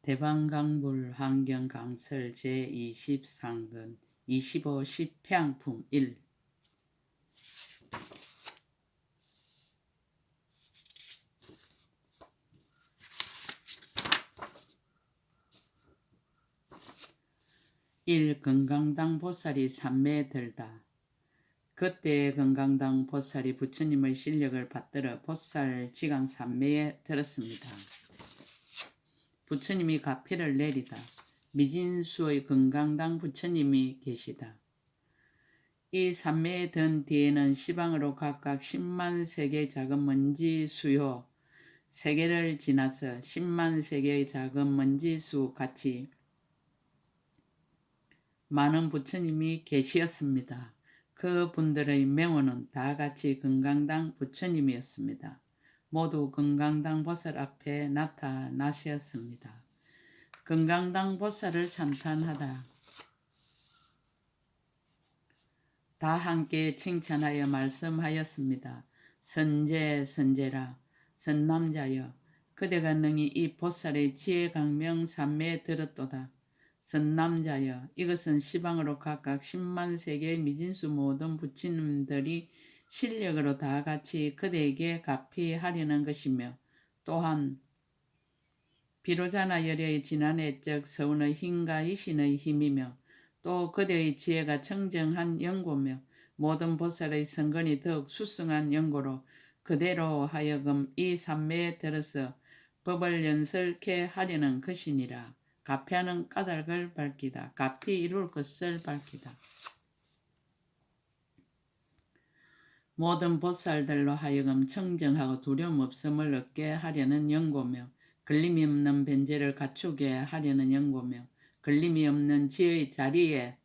대방강불 환경강설 제23권 25 10평품 1 1. 건강당 보살이 삼매에 들다. 그때 건강당 보살이 부처님의 실력을 받들어 보살 지강 삼매에 들었습니다. 부처님이 가피를 내리다. 미진수의 건강당 부처님이 계시다. 이 삼매에 든 뒤에는 시방으로 각각 10만 세계의 작은 먼지 수요 세계를 지나서 10만 세계의 작은 먼지수 같이 많은 부처님이 계시었습니다. 그 분들의 명호는 다 같이 건강당 부처님이었습니다. 모두 건강당 보살 앞에 나타나셨습니다. 건강당 보살을 찬탄하다. 다 함께 칭찬하여 말씀하였습니다. 선제 선제라 선남자여 그대가 능히 이 보살의 지혜 강명 삼매에 들었도다. 선남자여 이것은 시방으로 각각 10만 세계의 미진수 모든 부처님들이 실력으로 다 같이 그대에게 가피하려는 것이며 또한 비로자나 열의 진한애적 서운의 힘과 이신의 힘이며 또 그대의 지혜가 청정한 연고며 모든 보살의 성근이 더욱 수승한 연고로 그대로 하여금 이 삼매에 들어서 법을 연설케 하려는 것이니라. 가피하는 까닭을 밝히다. 가피 이룰 것을 밝히다. 모든 보살들로 하여금 청정하고 두려움 없음을 얻게 하려는 연고며 걸림이 없는 변제를 갖추게 하려는 연고며 걸림이 없는 지혜의 자리에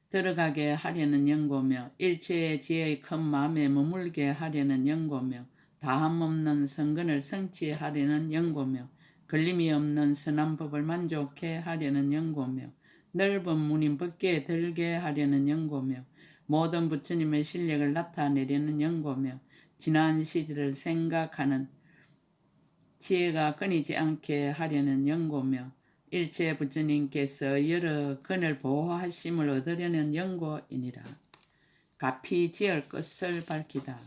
들어가게 하려는 연고며 일체의 지혜의 큰 마음에 머물게 하려는 연고며 다함 없는 성근을 성취하려는 연고며 걸림이 없는 선한 법을 만족해 하려는 연고며 넓은 문인 법계에 들게 하려는 연고며 모든 부처님의 실력을 나타내려는 연고며 지난 시절을 생각하는 지혜가 끊이지 않게 하려는 연고며 일체 부처님께서 여러 근을 보호하심을 얻으려는 연고이니라. 가피 지을 것을 밝히다.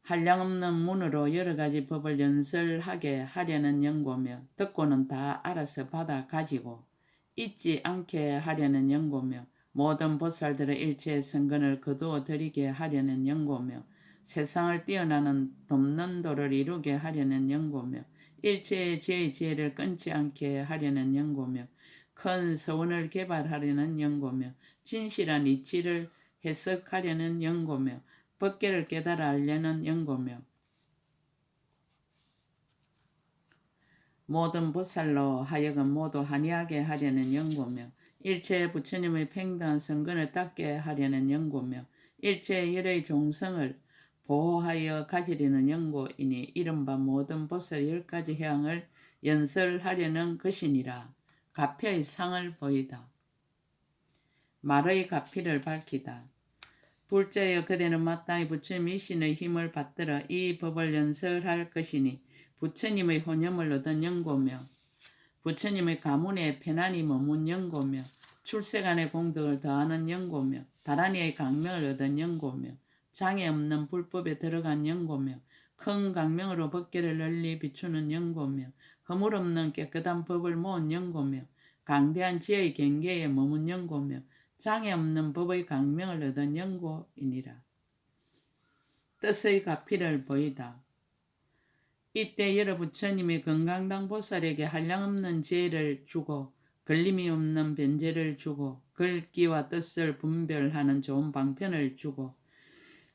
한량없는 문으로 여러 가지 법을 연설하게 하려는 연고며 듣고는 다 알아서 받아 가지고 잊지 않게 하려는 연고며 모든 보살들의 일체의 성근을 거두어 드리게 하려는 연고며 세상을 뛰어나는 돕는 도를 이루게 하려는 연고며 일체의 지혜의 지혜를 끊지 않게 하려는 연고며 큰 서원을 개발하려는 연고며 진실한 이치를 해석하려는 연고며 법계를 깨달아 알려는 연고며 모든 보살로 하여금 모두 한이하게 하려는 연고며 일체 부처님의 평등한 성근을 닦게 하려는 연고며 일체 열의 종성을 보호하여 가지려는 연고이니 이른바 모든 보살 10가지 해양을 연설하려는 것이니라. 가피의 상을 보이다. 말의 가피를 밝히다. 불자여 그대는 마땅히 부처님이신의 힘을 받들어 이 법을 연설할 것이니 부처님의 혼념을 얻은 연고며 부처님의 가문에 편안히 머문 연고며 출세간의 공덕을 더하는 연고며 다란이의 강명을 얻은 연고며 장애 없는 불법에 들어간 연고며 큰 강명으로 법계를 널리 비추는 연고며 허물 없는 깨끗한 법을 모은 연고며 강대한 지혜의 경계에 머문 연고며 장애 없는 법의 강명을 얻은 연고이니라. 뜻의 가피를 보이다. 이때 여러 부처님이 건강당 보살에게 한량없는 지혜를 주고 걸림이 없는 변제를 주고 글귀와 뜻을 분별하는 좋은 방편을 주고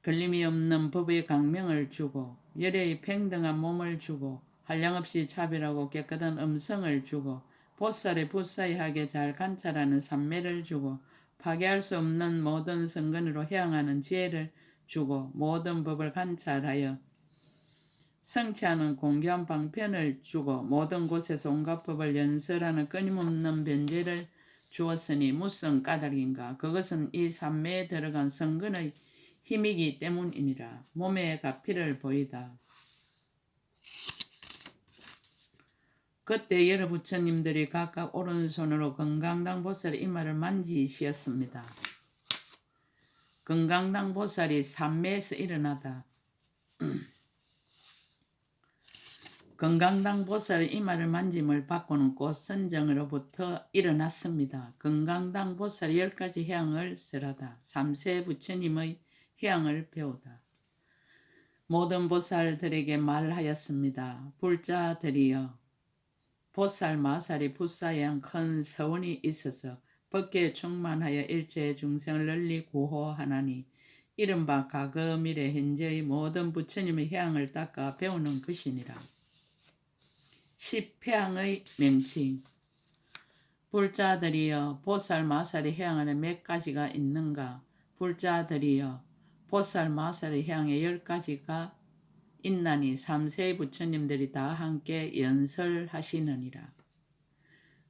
걸림이 없는 법의 강명을 주고 열의 평등한 몸을 주고 한량없이 차별하고 깨끗한 음성을 주고 보살의 부사이하게 잘 관찰하는 삼매를 주고 파괴할 수 없는 모든 성근으로 해양하는 지혜를 주고 모든 법을 관찰하여 성취하는 공교한 방편을 주고 모든 곳에서 온갖 법을 연설하는 끊임없는 변제를 주었으니 무슨 까닭인가. 그것은 이 삼매에 들어간 성근의 힘이기 때문이니라. 몸의 가피를 보이다. 그때 여러 부처님들이 각각 오른손으로 금강당 보살의 이마를 만지시었습니다. 금강당 보살이 산매에서 일어나다 금강당 보살의 이마를 만짐을 받고는 곧 선정으로부터 일어났습니다. 금강당 보살이 10가지 향을 설하다. 삼세 부처님의 향을 배우다. 모든 보살들에게 말하였습니다. 불자들이여, 보살 마살이 붓사양 큰 서원이 있어서 법계에 충만하여 일체 중생을 널리 구호하나니 이른바 과거 미래 현재의 모든 부처님의 향을 닦아 배우는 것이니라. 십향의 명칭. 불자들이여, 보살 마살의 향에는 몇 가지가 있는가? 불자들이여, 보살 마살의 향에 10가지가 있나니 삼세의 부처님들이 다 함께 연설하시느니라.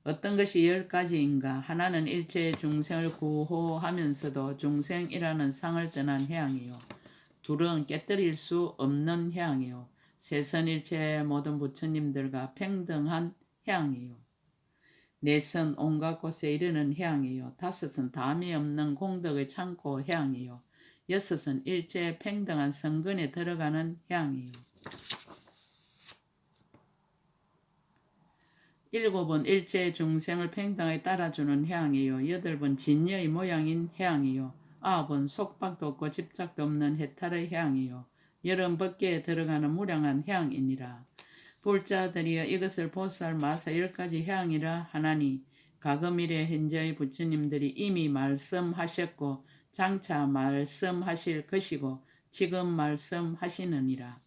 어떤 것이 10가지인가? 하나는 일체 중생을 구호하면서도 중생이라는 상을 떠난 향이요. 둘은 깨뜨릴 수 없는 향이요. 셋은 일체 모든 부처님들과 평등한 향이요. 넷은 온갖 곳에 이르는 향이요. 다섯은 담이 없는 공덕의 창고 향이요. 여섯은 일체 평등한 성근에 들어가는 향이요. 일곱은 일체 중생을 평등하게 따라주는 향이요. 여덟은 진여의 모양인 향이요. 아홉은 속박도 없고 집착도 없는 해탈의 향이요. 열은 법계에 들어가는 무량한 향이니라. 불자들이여, 이것을 보살 마사 10가지 향이라 하나니 과거 미래 현재의 부처님들이 이미 말씀하셨고 장차 말씀하실 것이고 지금 말씀하시느니라.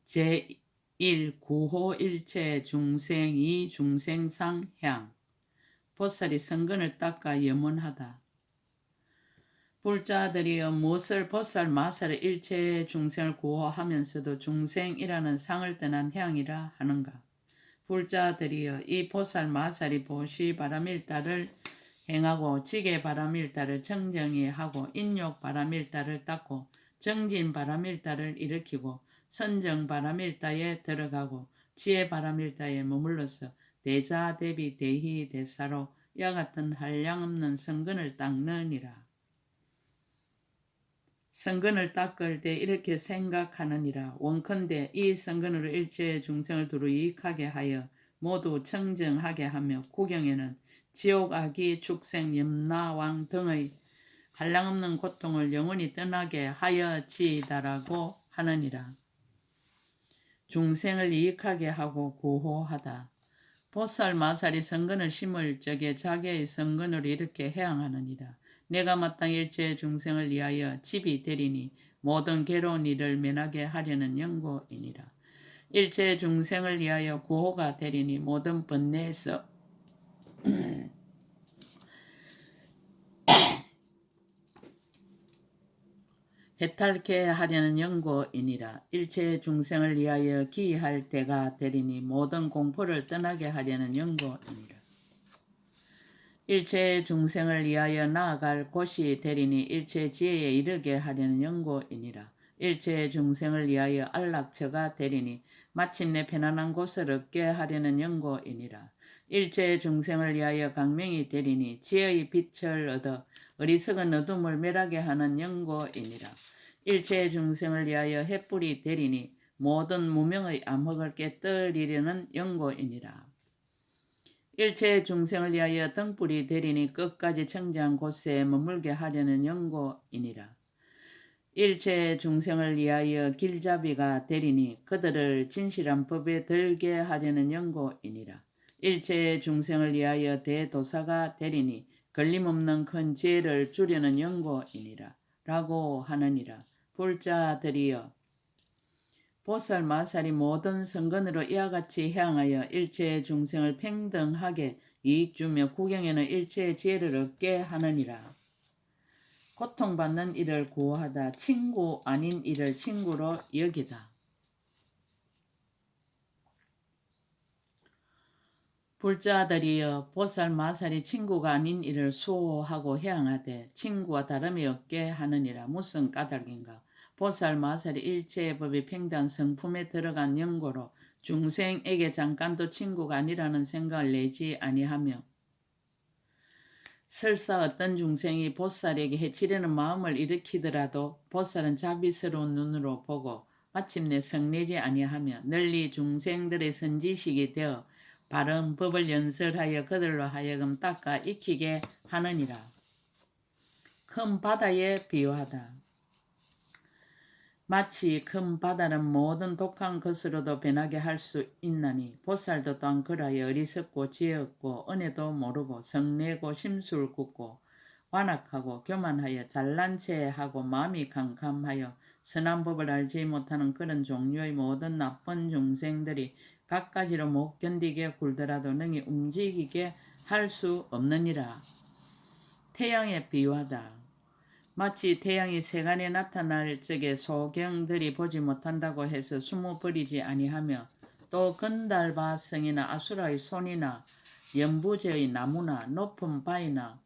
제1 구호 일체 중생 2 중생상 향. 보살이 성근을 닦아 염원하다. 불자들이여, 무엇을 보살 마살의 일체 중생을 구호하면서도 중생이라는 상을 떠난 향이라 하는가? 불자들이여, 이 보살 마살이 보시 바람일다를 행하고 지게 바람일다를 청정히 하고 인욕 바람일다를 닦고 정진 바람일다를 일으키고 선정 바람일다에 들어가고 지혜 바람일다에 머물러서 대자 대비 대희 대사로 이와 같은 한량없는 성근을 닦느니라. 성근을 닦을 때 이렇게 생각하느니라. 원컨대 이 성근으로 일체 중생을 두루 유익하게 하여 모두 청정하게 하며 구경에는 지옥, 악이, 축생, 염라왕 등의 한량없는 고통을 영원히 떠나게 하여지이다라고 하느니라. 중생을 이익하게 하고 구호하다. 보살 마살이 성근을 심을 적에 자기의 성근으로 이렇게 해양하느니라. 내가 마땅히 일체 중생을 위하여 집이 되리니 모든 괴로운 일을 면하게 하려는 연고이니라. 일체 중생을 위하여 구호가 되리니 모든 번뇌에서 해탈케 하려는 연고이니라. 일체 중생을 위하여 기할 때가 되리니 모든 공포를 떠나게 하려는 연고이니라. 일체 중생을 위하여 나아갈 곳이 되리니 일체 지혜에 이르게 하려는 연고이니라. 일체 중생을 위하여 안락처가 되리니 마침내 편안한 곳을 얻게 하려는 연고이니라. 일체 중생을 위하여 강명이 되리니 지혜의 빛을 얻어 어리석은 어둠을 멸하게 하는 연고이니라. 일체 중생을 위하여 햇불이 되리니 모든 무명의 암흑을 깨뜨리려는 연고이니라. 일체 중생을 위하여 등불이 되리니 끝까지 청정한 곳에 머물게 하려는 연고이니라. 일체 중생을 위하여 길잡이가 되리니 그들을 진실한 법에 들게 하려는 연고이니라. 일체 중생을 위하여 대도사가 되리니 걸림없는 큰 지혜를 주려는 연고이니라. 라고 하느니라. 불자들이여, 보살 마살이 모든 성근으로 이와 같이 향하여 일체 중생을 평등하게 이익주며 구경에는 일체의 지혜를 얻게 하느니라. 고통받는 이를 구호하다. 친구 아닌 이를 친구로 여기다. 불자들이여, 보살 마살이 친구가 아닌 이를 수호하고 향하되 친구와 다름이 없게 하느니라. 무슨 까닭인가? 보살 마살이 일체의 법이 평등한 성품에 들어간 연고로 중생에게 잠깐도 친구가 아니라는 생각을 내지 아니하며 설사 어떤 중생이 보살에게 해치려는 마음을 일으키더라도 보살은 자비스러운 눈으로 보고 마침내 성내지 아니하며 널리 중생들의 선지식이 되어 바른 법을 연설하여 그들로 하여금 닦아 익히게 하느니라. 큰 바다에 비유하다. 마치 큰 바다는 모든 독한 것으로도 변하게 할 수 있나니 보살도 또한 그러하여 어리석고 지혜 없고 은혜도 모르고 성내고 심술 굽고 완악하고 교만하여 잘난 체하고 마음이 캄캄하여 선한 법을 알지 못하는 그런 종류의 모든 나쁜 중생들이 갖가지로 못 견디게 굴더라도 능히 움직이게 할 수 없느니라. 태양에 비유하다. 마치 태양이 세간에 나타날 적에 소경들이 보지 못한다고 해서 숨어버리지 아니하며 또 건달바 성이나 아수라의 손이나 연부제의 나무나 높은 바위나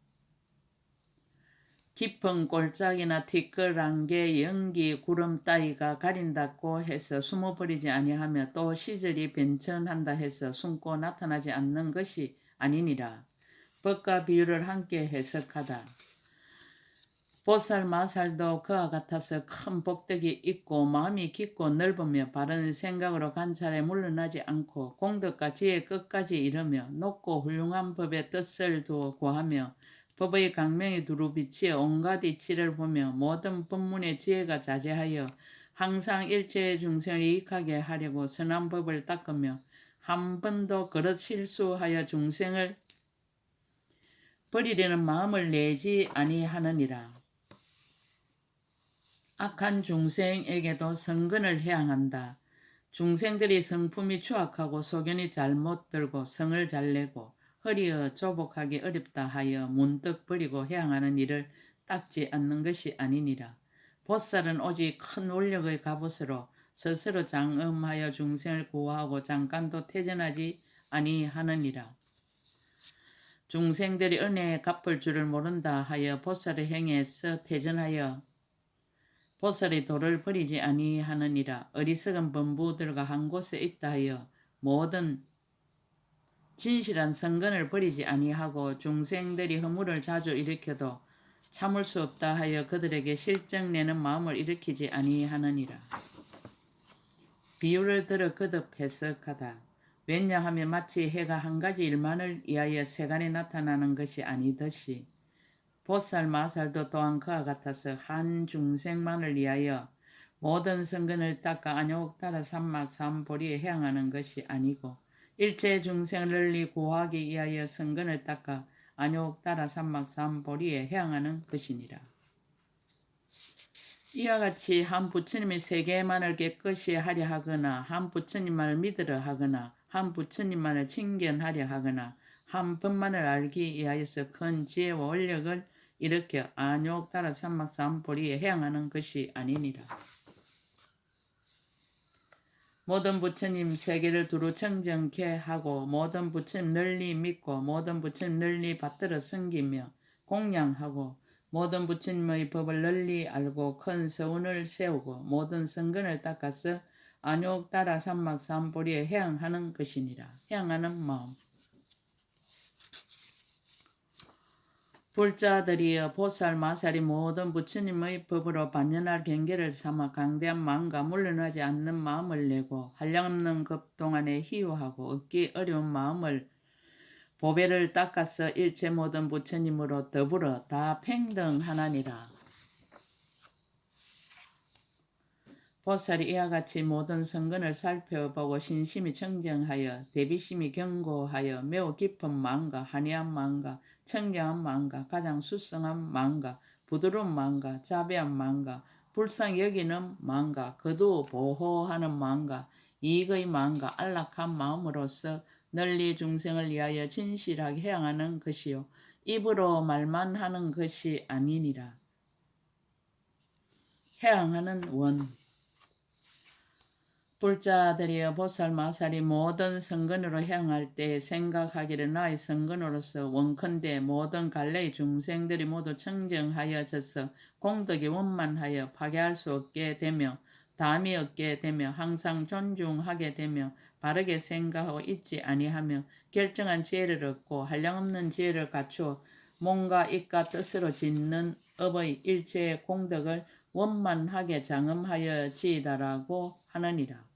깊은 골짜기나 티끌안개 연기 구름 따위가 가린다고 해서 숨어버리지 아니하며 또 시절이 변천한다 해서 숨고 나타나지 않는 것이 아니니라. 법과 비유를 함께 해석하다. 보살 마살도 그와 같아서 큰 복덕이 있고 마음이 깊고 넓으며 바른 생각으로 관찰에 물러나지 않고 공덕과 지혜 끝까지 이르며 높고 훌륭한 법의 뜻을 두어 구하며 법의 강명이 두루 비치어 온갖 이치를 보며 모든 법문의 지혜가 자제하여 항상 일체의 중생을 이익하게 하려고 선한 법을 닦으며 한 번도 그릇 실수하여 중생을 버리려는 마음을 내지 아니하느니라. 악한 중생에게도 성근을 해양한다. 중생들이 성품이 추악하고 소견이 잘못 들고 성을 잘 내고 허리어 조복하기 어렵다 하여 문득 버리고 해양하는 일을 닦지 않는 것이 아니니라. 보살은 오직 큰 원력의 갑옷으로 스스로 장엄하여 중생을 구하고 잠깐도 퇴전하지 아니하느니라. 중생들이 은혜에 갚을 줄을 모른다 하여 보살의 행에서 퇴전하여 보살이 도를 버리지 아니하느니라. 어리석은 범부들과 한 곳에 있다 하여 모든 진실한 성근을 버리지 아니하고 중생들이 허물을 자주 일으켜도 참을 수 없다 하여 그들에게 실정내는 마음을 일으키지 아니하느니라. 비유를 들어 거듭 해석하다. 왜냐하면 마치 해가 한 가지 일만을 위하여 세간에 나타나는 것이 아니듯이 보살 마살도 또한 그와 같아서 한 중생만을 위하여 모든 성근을 닦아 안욕 따라 삼막 삼보리에 향하는 것이 아니고 일체 중생을 널리 구하기 위하여 성근을 닦아 안욕 따라 삼막 삼보리에 향하는 것이니라. 이와 같이 한 부처님이 세계만을 깨끗이 하려 하거나 한 부처님만을 믿으려 하거나 한 부처님만을 친견하려 하거나 한 법만을 알기 위하여서 큰 지혜와 원력을 일으켜 안욕 따라 삼막 삼보리에 향하는 것이 아니니라. 모든 부처님 세계를 두루 청정케 하고 모든 부처님 널리 믿고 모든 부처님 널리 받들어 섬기며 공양하고 모든 부처님의 법을 널리 알고 큰 서운을 세우고 모든 성근을 닦아서 안욕 따라 삼막 삼보리에 향하는 것이니라. 향하는 마음. 불자들이여 보살 마살이 모든 부처님의 법으로 반연할 경계를 삼아 강대한 마음과 물러나지 않는 마음을 내고 한량없는 급 동안에 희유하고 얻기 어려운 마음을 보배를 닦아서 일체 모든 부처님으로 더불어 다 평등하나니라. 보살이 이와 같이 모든 성근을 살펴보고 신심이 청정하여 대비심이 견고하여 매우 깊은 마음과 한이한 마음과 청정한 마음과 가장 수성한 마음과 부드러운 마음과 자비한 마음과 불쌍히 여기는 마음과 거두 보호하는 마음과 이익의 마음과 안락한 마음으로서 널리 중생을 위하여 진실하게 향하는 것이요 입으로 말만 하는 것이 아니니라. 향하는 원. 불자들이여 보살 마살이 모든 성근으로 향할 때 생각하기를 나의 성근으로서 원컨대 모든 갈래의 중생들이 모두 청정하여져서 공덕이 원만하여 파괴할 수 없게 되며 담이 없게 되며 항상 존중하게 되며 바르게 생각하고 잊지 아니하며 결정한 지혜를 얻고 한량없는 지혜를 갖추어 몸과 입과 뜻으로 짓는 업의 일체의 공덕을 원만하게 장엄하여 지이다라고 하느니라.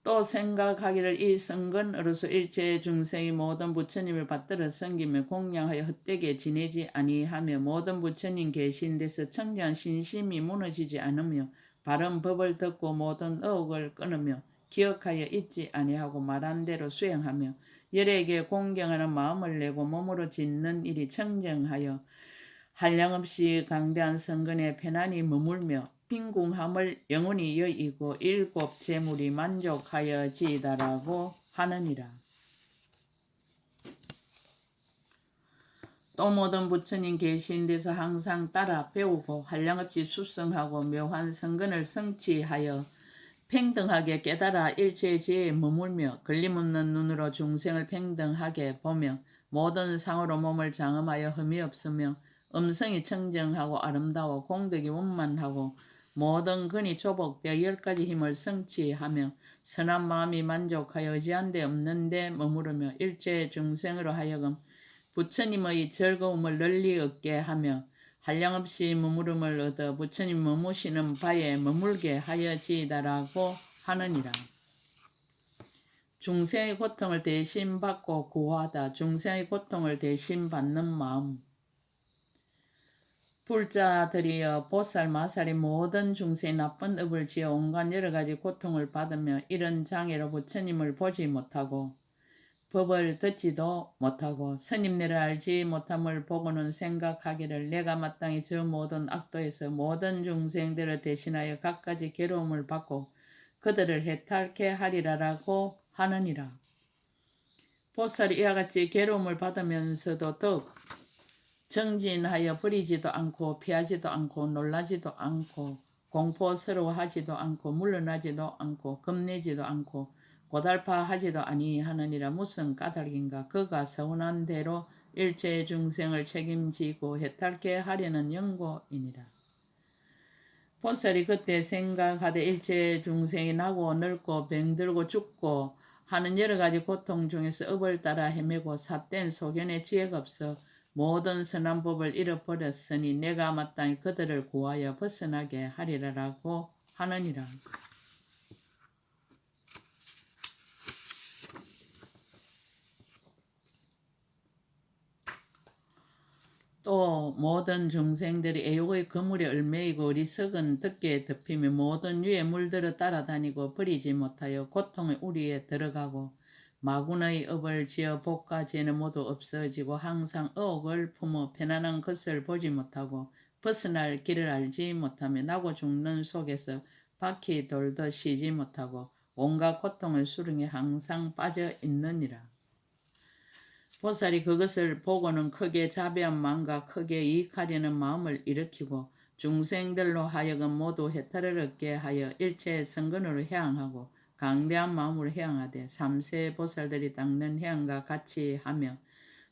또 생각하기를 이 성근으로서 일체 중생이 모든 부처님을 받들어 섬기며 공양하여 헛되게 지내지 아니하며 모든 부처님 계신 데서 청정한 신심이 무너지지 않으며 바른 법을 듣고 모든 의혹을 끊으며 기억하여 잊지 아니하고 말한 대로 수행하며 열에게 공경하는 마음을 내고 몸으로 짓는 일이 청정하여 한량없이 강대한 성근에 편안히 머물며 빈궁함을 영원히 여의고 일곱 재물이 만족하여 지이다라고 하느니라. 또 모든 부처님 계신 데서 항상 따라 배우고 한량없이 수성하고 묘한 성근을 성취하여 평등하게 깨달아 일체의 지혜에 머물며 걸림없는 눈으로 중생을 평등하게 보며 모든 상으로 몸을 장엄하여 흠이 없으며 음성이 청정하고 아름다워 공덕이 원만하고 모든 근이 조복되어 10가지 힘을 성취하며 선한 마음이 만족하여 의지한 데 없는 데 머무르며 일체 중생으로 하여금 부처님의 즐거움을 널리 얻게 하며 한량없이 머무름을 얻어 부처님 머무시는 바에 머물게 하여지이다라고 하느니라. 중생의 고통을 대신 받고 구하다. 중생의 고통을 대신 받는 마음. 불자들이여 보살 마살이 모든 중생의 나쁜 업을 지어 온갖 여러 가지 고통을 받으며 이런 장애로 부처님을 보지 못하고 법을 듣지도 못하고 스님네를 알지 못함을 보고는 생각하기를 내가 마땅히 저 모든 악도에서 모든 중생들을 대신하여 갖가지 괴로움을 받고 그들을 해탈케 하리라라고 하느니라. 보살이 이와 같이 괴로움을 받으면서도 더욱 정진하여 버리지도 않고 피하지도 않고 놀라지도 않고 공포스러워하지도 않고 물러나지도 않고 겁내지도 않고 고달파하지도 아니하느니라. 무슨 까닭인가. 그가 서운한 대로 일체 중생을 책임지고 해탈케 하려는 연고이니라. 보살이 그때 생각하되 일체 중생이 나고 늙고 병들고 죽고 하는 여러 가지 고통 중에서 업을 따라 헤매고 삿된 소견에 지혜가 없어 모든 선한 법을 잃어버렸으니 내가 마땅히 그들을 구하여 벗어나게 하리라라고 하느니라. 또 모든 중생들이 애욕의 그물에 얽매이고 어리석은 덕계에 덮이며 모든 유에 물들어 따라다니고 버리지 못하여 고통의 우리에 들어가고 마군의 업을 지어 복과죄는 모두 없어지고 항상 의혹을 품어 편안한 것을 보지 못하고 벗어날 길을 알지 못하며 나고 죽는 속에서 바퀴 돌듯 쉬지 못하고 온갖 고통의 수렁에 항상 빠져 있느니라. 보살이 그것을 보고는 크게 자비한 마음과 크게 이익하려는 마음을 일으키고 중생들로 하여금 모두 해탈을 얻게 하여 일체의 성근으로 향하고 강대한 마음으로 향하되 삼세 보살들이 닦는 향과 같이 하며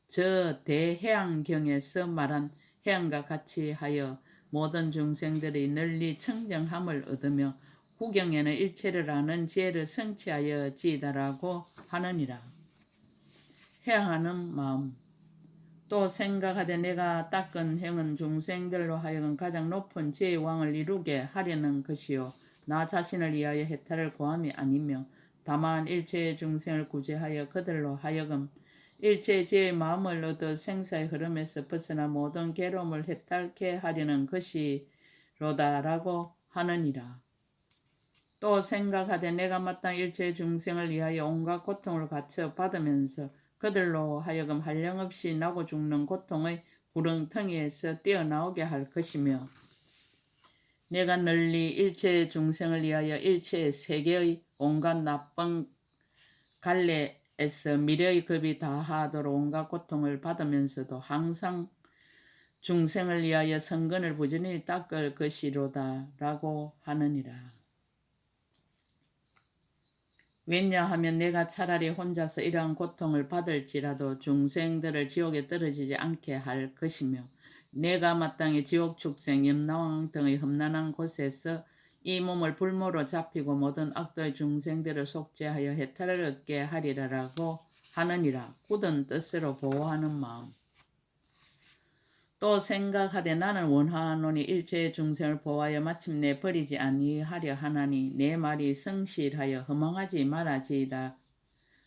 저 대해양경에서 말한 해양과 같이 하여 모든 중생들이 널리 청정함을 얻으며 구경에는 일체를 아는 지혜를 성취하여 지이다라고 하느니라. 해양하는 마음. 또 생각하되 내가 닦은 행은 중생들로 하여금 가장 높은 지혜의 왕을 이루게 하려는 것이요 나 자신을 위하여 해탈을 구함이 아니며 다만 일체의 중생을 구제하여 그들로 하여금 일체의 지혜의 마음을 얻어 생사의 흐름에서 벗어나 모든 괴로움을 해탈케 하려는 것이로다라고 하느니라. 또 생각하되 내가 마땅히 일체의 중생을 위하여 온갖 고통을 갖춰 받으면서 그들로 하여금 한량없이 나고 죽는 고통의 구렁텅이에서 뛰어나오게 할 것이며 내가 널리 일체 중생을 위하여 일체 세계의 온갖 나쁜 갈래에서 미래의 급이 다하도록 온갖 고통을 받으면서도 항상 중생을 위하여 성근을 부지런히 닦을 것이로다 라고 하느니라. 왜냐하면 내가 차라리 혼자서 이러한 고통을 받을지라도 중생들을 지옥에 떨어지지 않게 할 것이며 내가 마땅히 지옥 축생 염라왕 등의 험난한 곳에서 이 몸을 불모로 잡히고 모든 악도의 중생들을 속죄하여 해탈을 얻게 하리라라고 하느니라. 굳은 뜻으로 보호하는 마음. 또 생각하되 나는 원하노니 일체의 중생을 보호하여 마침내 버리지 아니하려 하나니 내 말이 성실하여 허망하지 말아지이다.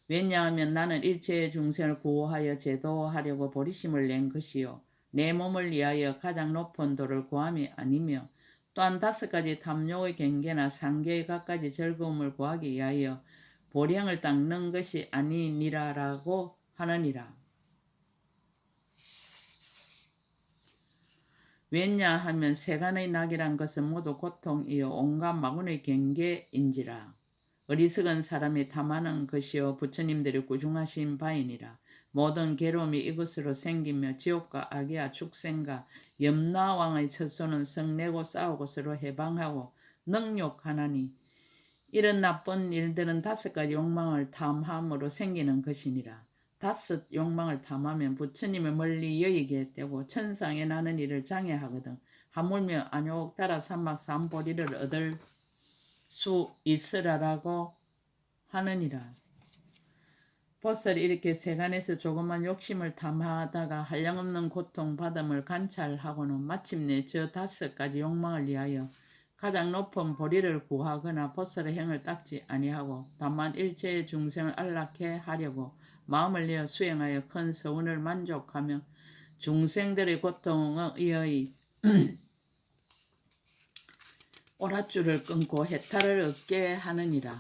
왜냐하면 나는 일체의 중생을 구호하여 제도하려고 보리심을 낸 것이요 내 몸을 위하여 가장 높은 도를 구함이 아니며 또한 5가지 탐욕의 경계나 상계의 갖가지 즐거움을 구하기 위하여 보량을 닦는 것이 아니니라라고 하느니라. 왜냐하면 세간의 낙이란 것은 모두 고통이요 온갖 마군의 경계인지라. 어리석은 사람이 탐하는 것이요 부처님들이 꾸중하신 바이니라. 모든 괴로움이 이것으로 생기며 지옥과 악이야 축생과 염라왕의 처소는 성내고 싸우고 서로 해방하고 능욕하나니 이런 나쁜 일들은 5가지 욕망을 탐함으로 생기는 것이니라. 5 욕망을 탐하면 부처님을 멀리 여기게 되고 천상에 나는 일을 장애하거든. 하물며 안욕 따라 삼막 삼보리를 얻을 수 있으라라고 하느니라. 보살이 이렇게 세간에서 조그만 욕심을 탐하다가 한량없는 고통받음을 관찰하고는 마침내 저 5가지 욕망을 위하여 가장 높은 보리를 구하거나 보살의 행을 닦지 아니하고 다만 일체의 중생을 안락해 하려고 마음을 내어 수행하여 큰 서운을 만족하며 중생들의 고통에 의해 오랏줄을 끊고 해탈을 얻게 하느니라.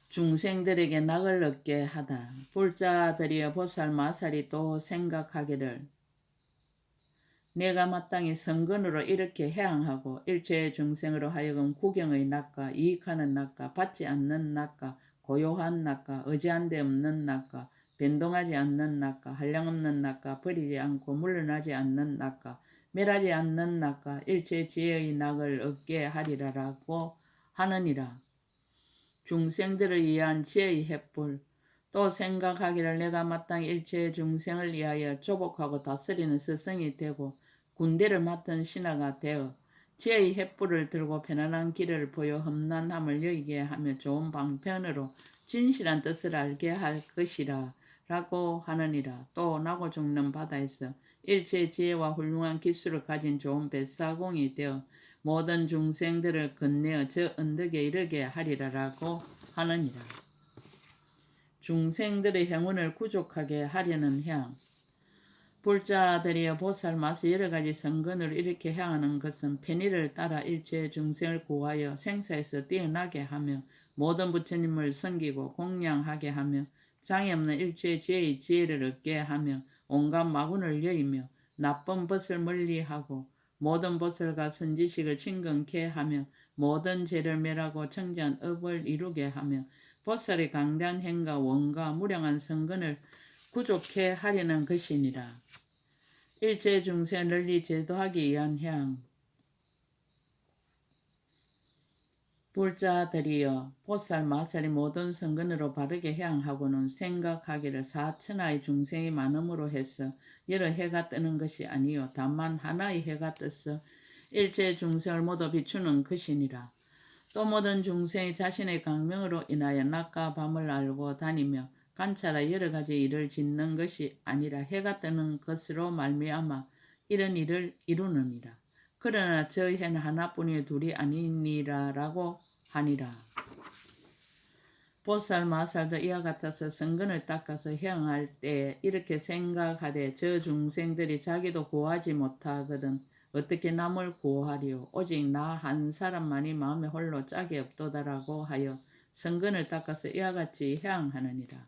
중생들에게 낙을 얻게 하다. 불자들이여 보살 마살이 또 생각하기를 내가 마땅히 성근으로 이렇게 해양하고 일체의 중생으로 하여금 구경의 낙과 이익하는 낙과 받지 않는 낙과 고요한 낙과 의지한 데 없는 낙과 변동하지 않는 낙과 한량없는 낙과 버리지 않고 물러나지 않는 낙과 멸하지 않는 낙과 일체 지혜의 낙을 얻게 하리라라고 하느니라. 중생들을 위한 지혜의 횃불. 또 생각하기를 내가 마땅히 일체의 중생을 위하여 조복하고 다스리는 스승이 되고 군대를 맡은 신하가 되어 지혜의 횃불을 들고 편안한 길을 보여 험난함을 여기게 하며 좋은 방편으로 진실한 뜻을 알게 할 것이라 라고 하느니라. 또 나고 죽는 바다에서 일체의 지혜와 훌륭한 기술을 가진 좋은 뱃사공이 되어 모든 중생들을 건네어 저 언덕에 이르게 하리라라고 하느니라. 중생들의 행운을 구족하게 하려는 향. 불자들이여 보살 마스 여러가지 성근으로 이렇게 향하는 것은 편의를 따라 일체의 중생을 구하여 생사에서 뛰어나게 하며 모든 부처님을 섬기고 공양하게 하며 장애없는 일체의 지혜의 지혜를 얻게 하며 온갖 마군을 여의며 나쁜 벗을 멀리하고 모든 보살과 선지식을 친근케 하며 모든 죄를 멸하고 청지한 업을 이루게 하며 보살의 강대한 행과 원과 무량한 성근을 구족해 하려는 것이니라. 일체 중생을 널리 제도하기 위한 향. 불자들이여 보살 마살이 모든 성근으로 바르게 향하고는 생각하기를 사천하의 중생이 많음으로 해서 여러 해가 뜨는 것이 아니요 다만 하나의 해가 떠서 일체 중생을 모두 비추는 것이니라. 또 모든 중생이 자신의 강명으로 인하여 낮과 밤을 알고 다니며 관찰하 여러 가지 일을 짓는 것이 아니라 해가 뜨는 것으로 말미암아 이런 일을 이루느니라. 그러나 저 해는 하나뿐이요 둘이 아니니라라고 하니라. 보살 마살도 이와 같아서 성근을 닦아서 향할 때 이렇게 생각하되 저 중생들이 자기도 구하지 못하거든 어떻게 남을 구하리요. 오직 나 한 사람만이 마음에 홀로 짝이 없도다라고 하여 성근을 닦아서 이와 같이 향하느니라.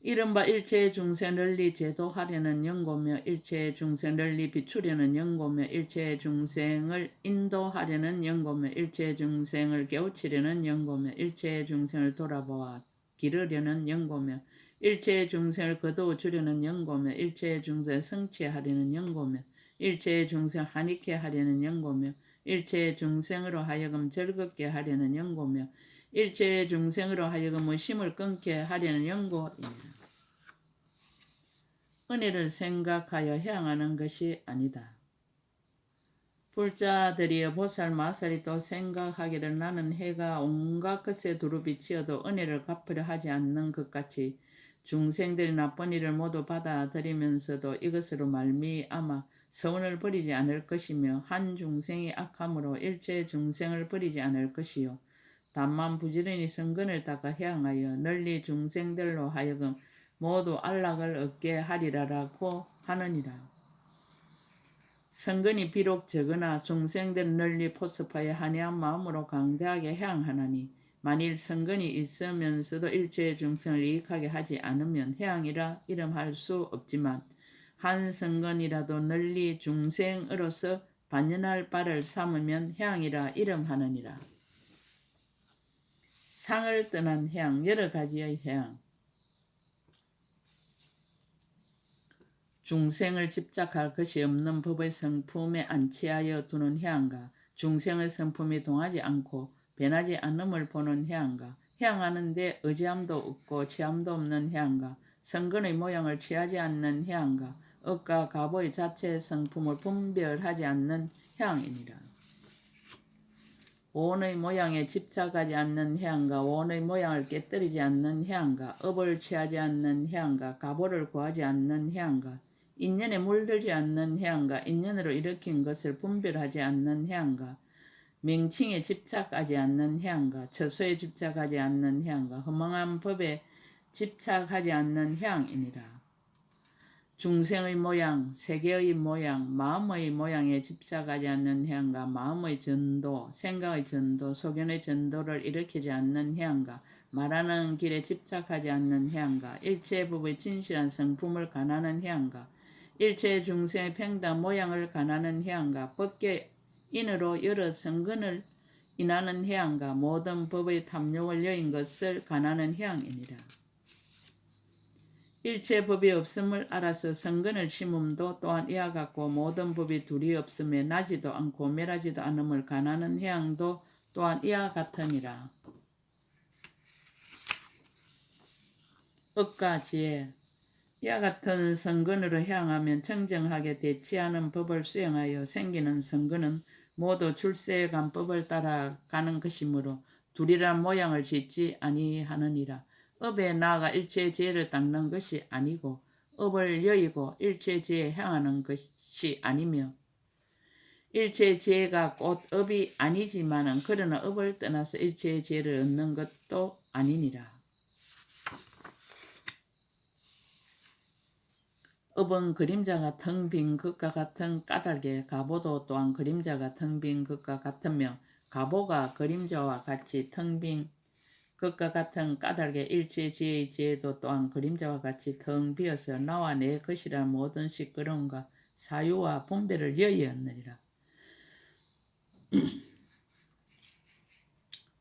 이른바 일체의 중생 널리 제도하려는 연고며 일체의 중생 널리 비추려는 연고며 일체의 중생을 인도하려는 연고며 일체의 중생을 깨우치려는 연고며 일체의 중생을 돌아보아 기르려는 연고며 일체의 중생을 거두어 주려는 연고며 일체의 중생을 성취하려는 연고며 일체의 중생 한익해 하려는 연고며 일체의 중생으로 하여금 즐겁게 하려는 연고며 일체의 중생으로 하여금 의심을 끊게 하려는 연고이니라. 은혜를 생각하여 향하는 것이 아니다. 불자들이 보살 마살이 또 생각하기를 나는 해가 온갖 것에 두루 비치어도 은혜를 갚으려 하지 않는 것 같이 중생들이 나쁜 일을 모두 받아들이면서도 이것으로 말미암아 서운을 버리지 않을 것이며 한 중생이 악함으로 일체 중생을 버리지 않을 것이요 다만 부지런히 성근을 닦아 향하여 널리 중생들로 하여금 모두 안락을 얻게 하리라라고 하느니라. 성근이 비록 적으나 중생들 널리 포섭하여 한해한 마음으로 강대하게 향하나니 만일 성근이 있으면서도 일체의 중생을 이익하게 하지 않으면 해양이라 이름할 수 없지만 한 성근이라도 널리 중생으로서 반연할 바를 삼으면 해양이라 이름하느니라. 상을 떠난 해양, 여러 가지의 해양. 중생을 집착할 것이 없는 법의 성품에 안치하여 두는 해양과 중생의 성품이 동하지 않고 변하지 않음을 보는 해양과 해양하는 데 의지함도 없고 취함도 없는 해양과 성근의 모양을 취하지 않는 해양과 억과 갑의 자체의 성품을 분별하지 않는 해양이니라. 원의 모양에 집착하지 않는 해양과 원의 모양을 깨뜨리지 않는 해양과 업을 취하지 않는 해양과 갑오를 구하지 않는 해양과 인연에 물들지 않는 해양과 인연으로 일으킨 것을 분별하지 않는 해양과 명칭에 집착하지 않는 해양과 처소에 집착하지 않는 해양과 허망한 법에 집착하지 않는 해양이니라. 중생의 모양, 세계의 모양, 마음의 모양에 집착하지 않는 해양과 마음의 전도, 생각의 전도, 소견의 전도를 일으키지 않는 해양과 말하는 길에 집착하지 않는 해양과 일체 법의 진실한 성품을 가나는 해양과 일체 중생의 평당 모양을 가나는 해양과 법계 인으로 여러 성근을 인하는 해양과 모든 법의 탐욕을 여인 것을 가나는 해양이니라. 일체 법이 없음을 알아서 성근을 심음도 또한 이와 같고 모든 법이 둘이 없음에 나지도 않고 멸하지도 않음을 가나는 해양도 또한 이와 같으니라. 억과 지혜 이와 같은 성근으로 향하면 청정하게 대치하는 법을 수행하여 생기는 성근은 모두 출세의 간법을 따라가는 것이므로 둘이란 모양을 짓지 아니하느니라. 업에 나아가 일체 지혜를 닦는 것이 아니고 업을 여의고 일체 지혜에 향하는 것이 아니며 일체 지혜가 곧 업이 아니지만은 그러나 업을 떠나서 일체 지혜를 얻는 것도 아니니라. 업은 그림자가 텅 빈 것과 같은 까닭에 갑오도 또한 그림자가 텅 빈 것과 같으며 갑오가 그림자와 같이 텅 빈 것과 같은 까닭에 일체 지혜의 지혜도 또한 그림자와 같이 텅 비어서 나와 내 것이란 모든 시끄러움과 사유와 분별을 여의었느니라.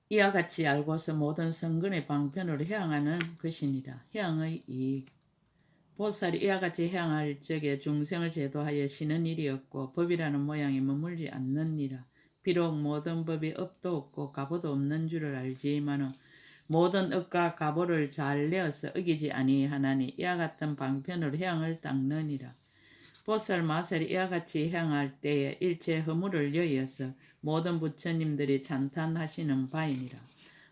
이와 같이 알고서 모든 성근의 방편으로 향하는 것이니라. 향의 이익 보살이 이와 같이 향할 적에 중생을 제도하여 쉬는 일이 없고 법이라는 모양에 머물지 않느니라. 비록 모든 법이 업도 없고 갑오도 없는 줄을 알지만은 모든 업과 갑오를 잘 내어서 어기지 아니하나니 이와 같은 방편으로 향을 닦느니라. 보살 마살이 이와 같이 향할 때에 일체 허물을 여의어서 모든 부처님들이 찬탄하시는 바이니라.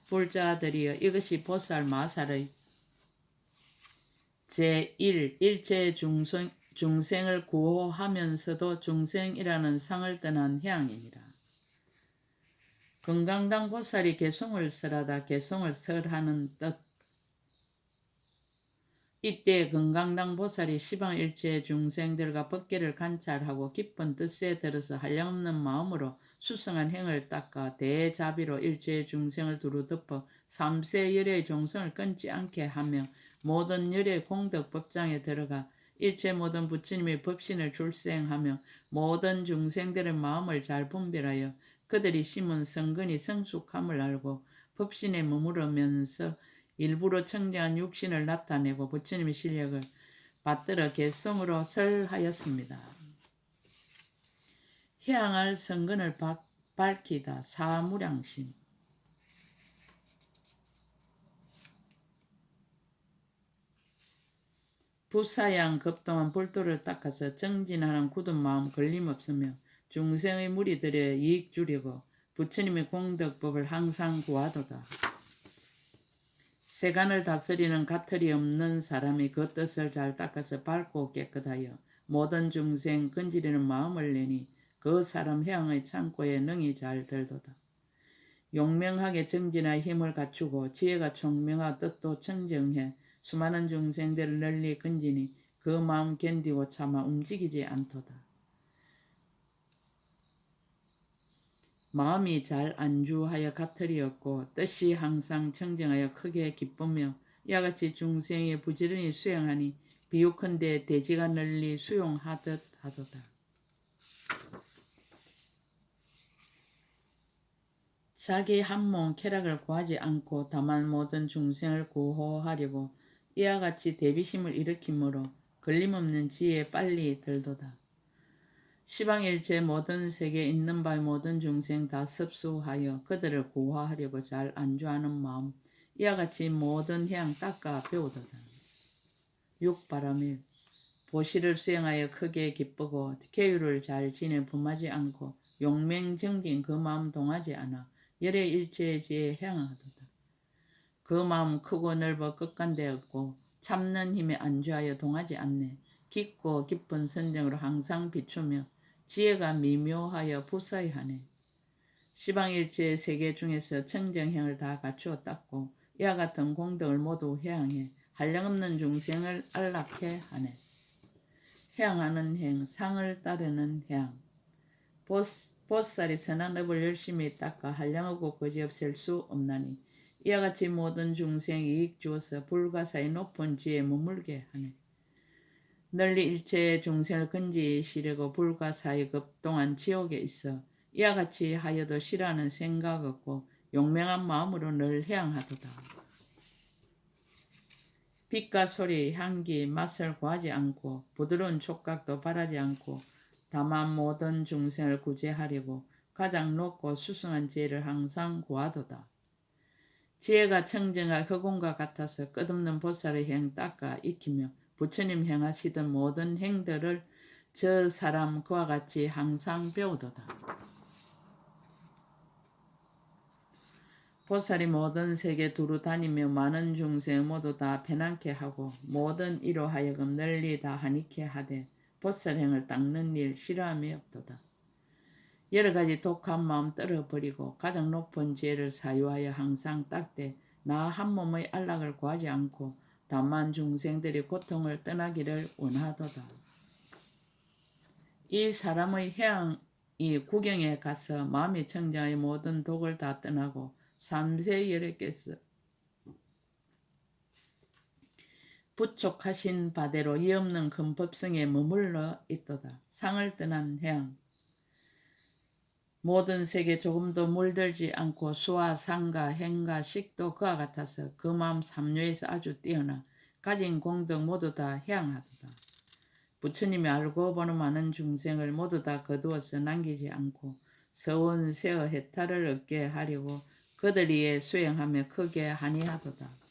불자들이여 이것이 보살 마살의 제1 일체 중생을 구호하면서도 중생이라는 상을 떠난 향이니라. 금강당 보살이 개송을 설하다 개송을 설하는 뜻. 이때 금강당 보살이 시방 일체 중생들과 법계를 관찰하고 깊은 뜻에 들어서 한량없는 마음으로 수성한 행을 닦아 대자비로 일체 중생을 두루 덮어 삼세 열의 종성을 끊지 않게 하며 모든 열의 공덕 법장에 들어가 일체 모든 부처님의 법신을 출생하며 모든 중생들의 마음을 잘 분별하여 그들이 심은 성근이 성숙함을 알고 법신에 머무르면서 일부러 청정한 육신을 나타내고 부처님의 실력을 받들어 개성으로 설하였습니다. 해양할 성근을 밝히다 사무량심. 부사양 급동한 불도를 닦아서 정진하는 굳은 마음 걸림없으며 중생의 무리들의 이익 주려고 부처님의 공덕법을 항상 구하도다. 세간을 다스리는 가틀이 없는 사람이 그 뜻을 잘 닦아서 밝고 깨끗하여 모든 중생 건지리는 마음을 내니 그 사람 해양의 창고에 능히 잘 들도다. 용명하게 정진하여 힘을 갖추고 지혜가 총명하 뜻도 청정해 수많은 중생들을 널리 건지니 그 마음 견디고 차마 움직이지 않도다. 마음이 잘 안주하여 가틀이 없고 뜻이 항상 청정하여 크게 기쁘며 이와 같이 중생이 부지런히 수행하니 비유컨대 대지가 널리 수용하듯 하도다. 자기 한몸 쾌락을 구하지 않고 다만 모든 중생을 구호하려고 이와 같이 대비심을 일으키므로 걸림없는 지혜에 빨리 들도다. 시방일체 모든 세계에 있는 바의 모든 중생 다 섭수하여 그들을 구화하려고 잘 안주하는 마음 이와 같이 모든 해양 닦아 배우도다. 육바라밀 보시를 수행하여 크게 기쁘고 계율을 잘 지내 범하지 않고 용맹정진 그 마음 동하지 않아 열의 일체의 지혜에 향하도다. 그 마음 크고 넓어 끝간되었고 참는 힘에 안주하여 동하지 않네. 깊고 깊은 선정으로 항상 비추며 지혜가 미묘하여 부사이하네. 시방일체의 세계 중에서 청정행을 다 갖추어 닦고 이와 같은 공덕을 모두 해양해 한량없는 중생을 안락해 하네. 해양하는 행, 상을 따르는 해양. 보살이 선한 업을 열심히 닦아 한량하고 거지없앨 수 없나니 이와 같이 모든 중생 이익 주어서 불가사의 높은 지혜에 머물게 하네. 널리 일체의 중생을 건지시려고 불가사의 급동안 지옥에 있어 이와 같이 하여도 싫어하는 생각 없고 용맹한 마음으로 늘 해양하도다. 빛과 소리, 향기, 맛을 구하지 않고 부드러운 촉각도 바라지 않고 다만 모든 중생을 구제하려고 가장 높고 수승한 지혜를 항상 구하도다. 지혜가 청정한 흑원과 같아서 끝없는 보살의 행 닦아 익히며 부처님 행하시던 모든 행들을 저 사람 그와 같이 항상 배우도다. 보살이 모든 세계 두루 다니며 많은 중생 모두 다 편안케 하고 모든 이로 하여금 널리 다 하니케 하되 보살행을 닦는 일 싫어함이 없도다. 여러 가지 독한 마음 떨어버리고 가장 높은 지혜를 사유하여 항상 닦되 나 한 몸의 안락을 구하지 않고 다만 중생들이 고통을 떠나기를 원하도다. 이 사람의 해양이 구경에 가서 마음이 청정하여 모든 독을 다 떠나고 삼세열애께서 부촉하신 바대로 이 없는 큰 법성에 머물러 있도다. 상을 떠난 해양. 모든 세계 조금도 물들지 않고 수와 상과 행과 식도 그와 같아서 그 마음 삼류에서 아주 뛰어나 가진 공덕 모두 다 해양하도다. 부처님이 알고 보는 많은 중생을 모두 다 거두어서 남기지 않고 서원 세어 해탈을 얻게 하려고 그들 위에 수행하며 크게 한의하도다.